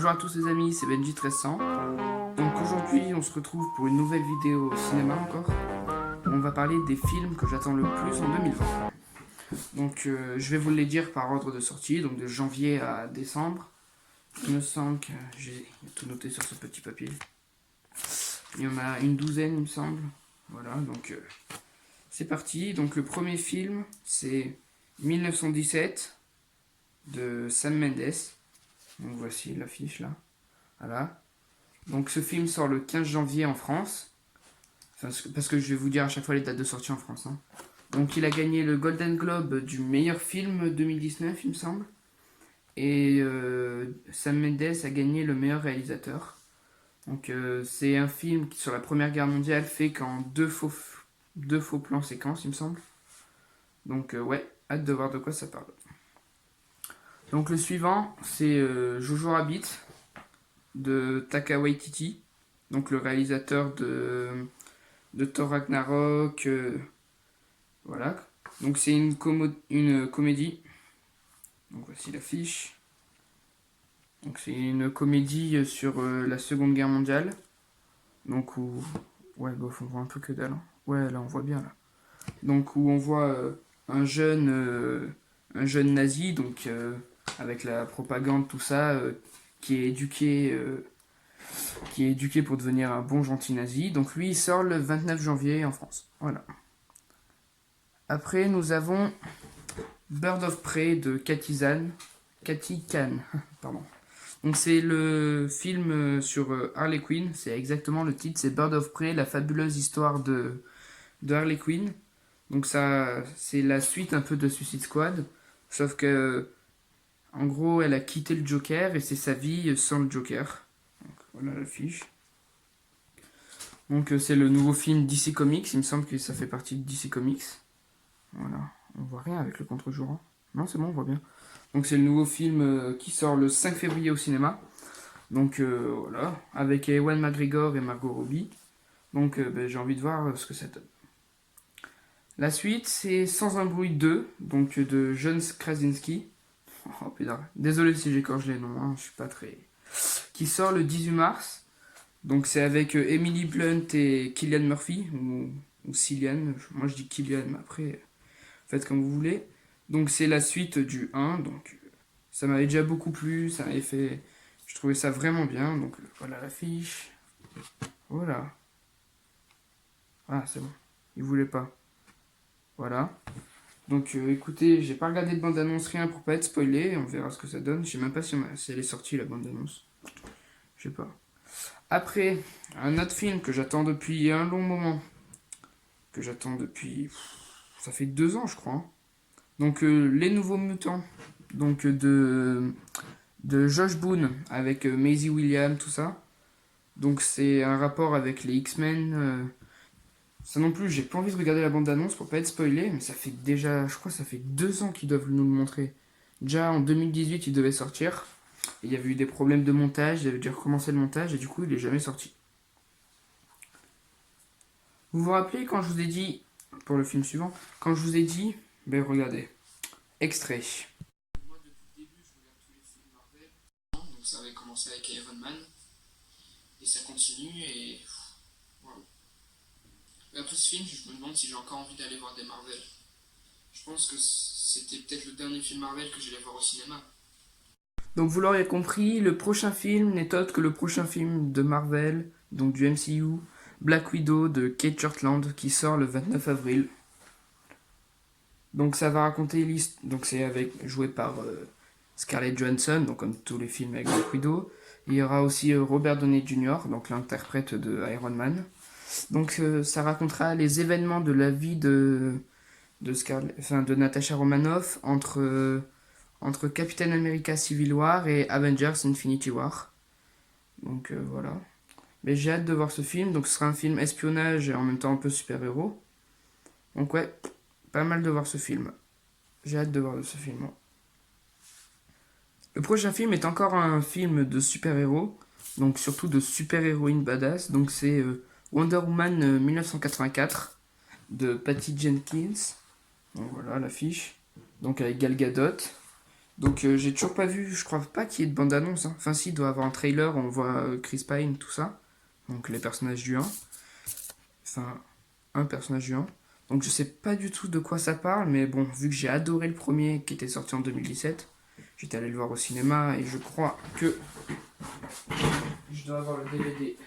Bonjour à tous les amis, c'est Benji1300. Donc aujourd'hui on se retrouve pour une nouvelle vidéo au cinéma encore. On va parler des films que j'attends le plus en 2020. Donc je vais vous les dire par ordre de sortie, donc de janvier à décembre. Il me semble que j'ai tout noté sur ce petit papier. Il y en a une douzaine il me semble. Voilà, donc c'est parti. Donc le premier film c'est 1917 de Sam Mendes. Donc voici l'affiche là. Voilà. Donc ce film sort le 15 janvier en France. Enfin, parce que je vais vous dire à chaque fois les dates de sortie en France. Hein. Donc il a gagné le Golden Globe du meilleur film 2019, il me semble. Et Sam Mendes a gagné le meilleur réalisateur. Donc c'est un film qui sur la Première Guerre mondiale fait qu'en deux faux plans séquences, il me semble. Donc ouais, hâte de voir de quoi ça parle. Donc le suivant, c'est Jojo Rabbit de Taika Waititi, donc le réalisateur de Thor Ragnarok, voilà. Donc c'est une comédie. Donc voici l'affiche. Donc c'est une comédie sur la Seconde Guerre mondiale. Donc où, ouais, bof, on voit un peu que dalle. Hein. Ouais, là on voit bien là. Donc où on voit un jeune nazi, donc avec la propagande tout ça, qui est éduqué pour devenir un bon gentil nazi. Donc lui, il sort le 29 janvier en France. Voilà. Après, nous avons Bird of Prey de Cathy Kahn. Pardon. Donc c'est le film sur Harley Quinn. C'est exactement le titre, c'est Bird of Prey, la fabuleuse histoire de Harley Quinn. Donc ça, c'est la suite un peu de Suicide Squad. Sauf que, en gros, elle a quitté le Joker et c'est sa vie sans le Joker. Donc, voilà l'affiche. Donc c'est le nouveau film DC Comics. Il me semble que ça fait partie de DC Comics. Voilà. On voit rien avec le contre-jour. Hein. Non, c'est bon, on voit bien. Donc c'est le nouveau film qui sort le 5 février au cinéma. Donc voilà. Avec Ewan McGregor et Margot Robbie. Donc j'ai envie de voir ce que ça donne. La suite, c'est Sans un bruit 2, donc de John Krasinski. Oh putain, désolé si j'écorche les noms, hein, je suis pas très... Qui sort le 18 mars. Donc c'est avec Emily Blunt et Cillian Murphy, ou Cillian, moi je dis Cillian, mais après, faites comme vous voulez. Donc c'est la suite du 1, donc ça m'avait déjà beaucoup plu, ça m'avait fait... Je trouvais ça vraiment bien, donc voilà l'affiche. Voilà. Ah, c'est bon, il voulait pas. Voilà. Donc écoutez, j'ai pas regardé de bande-annonce, rien pour pas être spoilé, on verra ce que ça donne. Je sais même pas si elle est sortie la bande-annonce. Je sais pas. Après, un autre film que j'attends depuis un long moment. Que j'attends depuis... Ça fait 2 ans je crois. Hein. Donc Les Nouveaux Mutants. Donc de Josh Boone avec Maisie Williams, tout ça. Donc c'est un rapport avec les X-Men. Ça non plus, j'ai pas envie de regarder la bande-annonce pour pas être spoilé, mais ça fait déjà, je crois que ça fait 2 ans qu'ils doivent nous le montrer. Déjà en 2018, il devait sortir. Et il y avait eu des problèmes de montage, il avait dû recommencer le montage et du coup, il est jamais sorti. Vous vous rappelez quand je vous ai dit, pour le film suivant, quand je vous ai dit, ben regardez, extrait. Moi, depuis le début, je regarde tous les films Marvel. Donc ça avait commencé avec Iron Man. Et ça continue et... Voilà. Après ce film, je me demande si j'ai encore envie d'aller voir des Marvel. Je pense que c'était peut-être le dernier film Marvel que j'allais voir au cinéma. Donc vous l'aurez compris, le prochain film n'est autre que le prochain film de Marvel, donc du MCU, Black Widow de Kate Shortland, qui sort le 29 avril. Donc ça va raconter l'histoire, donc c'est joué par Scarlett Johansson, donc comme tous les films avec Black Widow. Il y aura aussi Robert Downey Jr., donc l'interprète de Iron Man. Donc ça racontera les événements de la vie de Natasha Romanoff entre Captain America Civil War et Avengers Infinity War. Donc voilà. Mais j'ai hâte de voir ce film. Donc ce sera un film espionnage et en même temps un peu super-héros. Donc ouais, pas mal de voir ce film. J'ai hâte de voir ce film. Le prochain film est encore un film de super-héros. Donc surtout de super-héroïne badass. Donc c'est Wonder Woman 1984 de Patty Jenkins. Donc voilà l'affiche. Donc avec Gal Gadot. Donc j'ai toujours pas vu, je crois pas qu'il y ait de bande-annonce. Hein. Enfin si, il doit y avoir un trailer, on voit Chris Pine, tout ça. Donc les personnages du 1. Enfin, un personnage du 1. Donc je sais pas du tout de quoi ça parle, mais bon, vu que j'ai adoré le premier qui était sorti en 2017, j'étais allé le voir au cinéma et je crois que je dois avoir le DVD.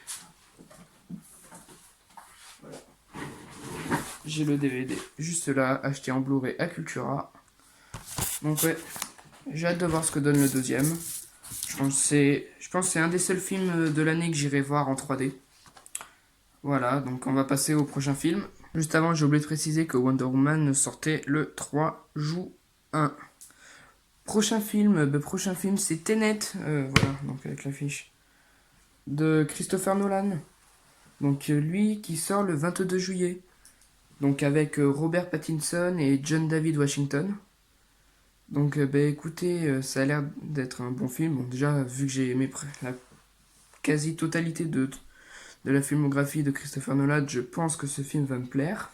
Voilà. J'ai le DVD juste là, acheté en Blu-ray à Cultura. Donc ouais, j'ai hâte de voir ce que donne le deuxième. Je pense que c'est un des seuls films de l'année que j'irai voir en 3D. Voilà, donc on va passer au prochain film. Juste avant, j'ai oublié de préciser que Wonder Woman sortait le 3 juin. Prochain film, c'est Tenet, voilà, donc avec l'affiche de Christopher Nolan. Donc lui qui sort le 22 juillet. Donc avec Robert Pattinson et John David Washington. Donc écoutez, ça a l'air d'être un bon film. Bon, déjà, vu que j'ai aimé la quasi-totalité de la filmographie de Christopher Nolan, je pense que ce film va me plaire.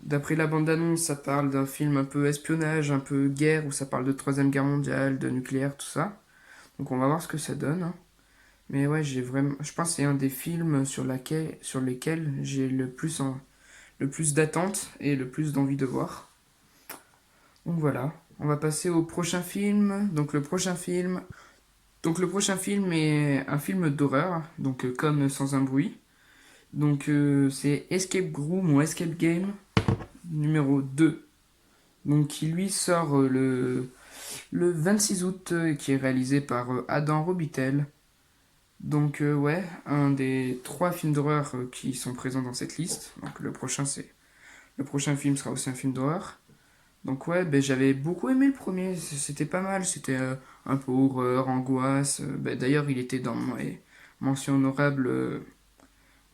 D'après la bande-annonce, ça parle d'un film un peu espionnage, un peu guerre, où ça parle de Troisième Guerre mondiale, de nucléaire, tout ça. Donc on va voir ce que ça donne. Hein. Mais ouais, je pense que c'est un des films sur lesquels j'ai le plus d'attente et le plus d'envie de voir. Donc voilà, on va passer au prochain film. Donc le prochain film est un film d'horreur, donc comme Sans un bruit. Donc c'est Escape Room ou Escape Game numéro 2. Donc qui lui sort le 26 août qui est réalisé par Adam Robitel. Donc ouais, un des 3 films d'horreur qui sont présents dans cette liste. Donc le prochain film sera aussi un film d'horreur. Donc ouais, j'avais beaucoup aimé le premier, c'était pas mal, c'était un peu horreur, angoisse. D'ailleurs, il était dans mes mentions honorables,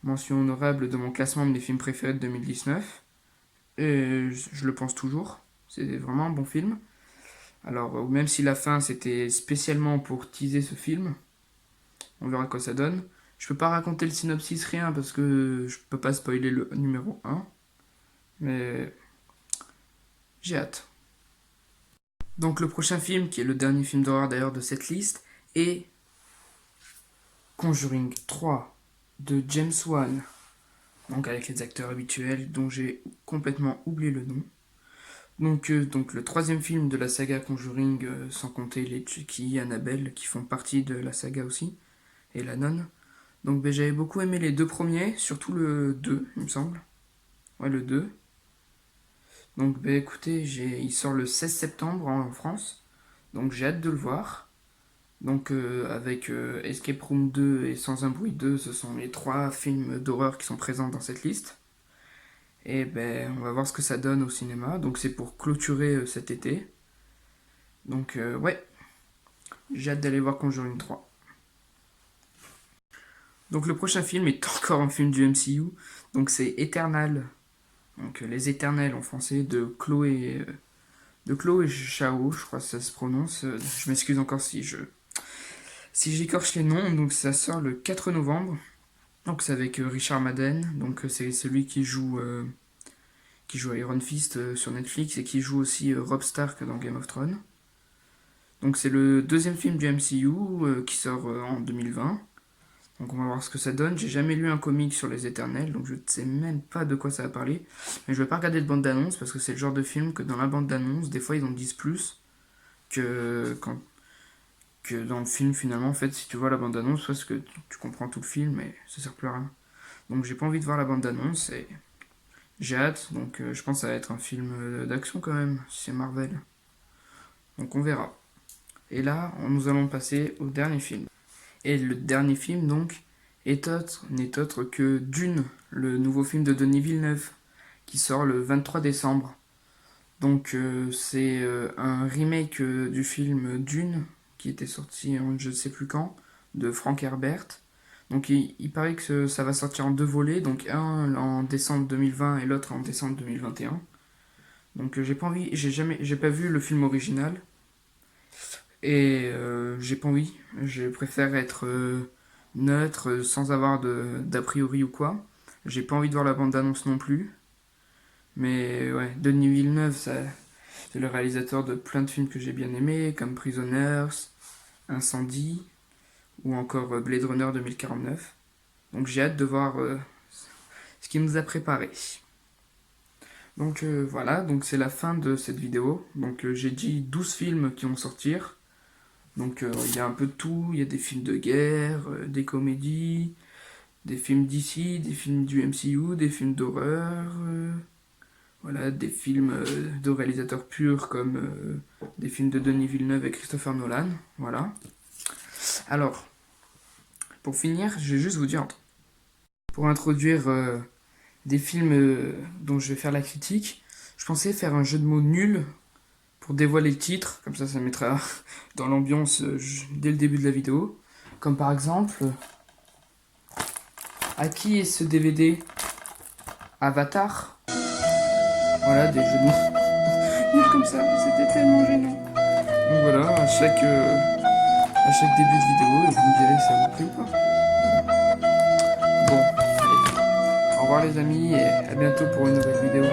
mention honorable de mon classement des films préférés de 2019. Et je le pense toujours, c'est vraiment un bon film. Alors, même si la fin c'était spécialement pour teaser ce film, on verra quoi ça donne. Je peux pas raconter le synopsis, rien, parce que je peux pas spoiler le numéro 1. Mais j'ai hâte. Donc le prochain film, qui est le dernier film d'horreur d'ailleurs de cette liste, est Conjuring 3 de James Wan. Donc avec les acteurs habituels dont j'ai complètement oublié le nom. Donc le troisième film de la saga Conjuring, sans compter les Chucky, Annabelle, qui font partie de la saga aussi, et la nonne. Donc j'avais beaucoup aimé les 2 premiers, surtout le 2, il me semble. Ouais, le 2. Donc écoutez, il sort le 16 septembre en France, donc j'ai hâte de le voir. Donc avec Escape Room 2 et Sans un bruit 2, ce sont les 3 films d'horreur qui sont présents dans cette liste. Et on va voir ce que ça donne au cinéma. Donc c'est pour clôturer cet été. Donc ouais, j'ai hâte d'aller voir Conjuring 3. Donc le prochain film est encore un film du MCU. Donc c'est Eternal. Donc Les Éternels en français de Chloé Chao, je crois que ça se prononce. Je m'excuse encore si j'écorche les noms. Donc ça sort le 4 novembre. Donc c'est avec Richard Madden. Donc c'est celui qui joue Iron Fist sur Netflix et qui joue aussi Robb Stark dans Game of Thrones. Donc c'est le deuxième film du MCU qui sort en 2020. Donc on va voir ce que ça donne. J'ai jamais lu un comic sur les Éternels, donc je ne sais même pas de quoi ça va parler. Mais je vais pas regarder de bande d'annonce parce que c'est le genre de film que dans la bande d'annonce, des fois ils en disent plus que dans le film finalement. En fait, si tu vois la bande d'annonce, parce que tu comprends tout le film, mais ça sert plus à rien. Donc j'ai pas envie de voir la bande d'annonce et j'ai hâte. Donc je pense que ça va être un film d'action quand même, si c'est Marvel. Donc on verra. Et là, nous allons passer au dernier film. Et le dernier film, donc, n'est autre que Dune, le nouveau film de Denis Villeneuve, qui sort le 23 décembre. Donc, c'est un remake du film Dune, qui était sorti en je ne sais plus quand, de Frank Herbert. Donc, il paraît que ça va sortir en 2 volets, donc un en décembre 2020 et l'autre en décembre 2021. Donc, j'ai pas vu le film original. Et j'ai pas envie. Je préfère être neutre, sans avoir d'a priori ou quoi. J'ai pas envie de voir la bande-annonce non plus. Mais ouais, Denis Villeneuve, C'est le réalisateur de plein de films que j'ai bien aimés, comme Prisoners, Incendie, ou encore Blade Runner 2049. Donc j'ai hâte de voir ce qu'il nous a préparé. Donc voilà, donc c'est la fin de cette vidéo. Donc j'ai dit 12 films qui vont sortir. Donc il y a un peu de tout, il y a des films de guerre, des comédies, des films d'ici, des films du MCU, des films d'horreur, voilà, des films de réalisateurs purs comme des films de Denis Villeneuve et Christopher Nolan, voilà. Alors, pour finir, je vais juste vous dire, pour introduire des films dont je vais faire la critique, je pensais faire un jeu de mots nul pour dévoiler le titre, comme ça mettra dans l'ambiance dès le début de la vidéo. Comme par exemple, à qui est ce DVD? Avatar? Voilà, des jeux de mots nuls comme ça, c'était tellement gênant. Donc voilà, à chaque début de vidéo, vous me direz si ça vous plaît ou pas. Bon, allez. Au revoir les amis et à bientôt pour une nouvelle vidéo.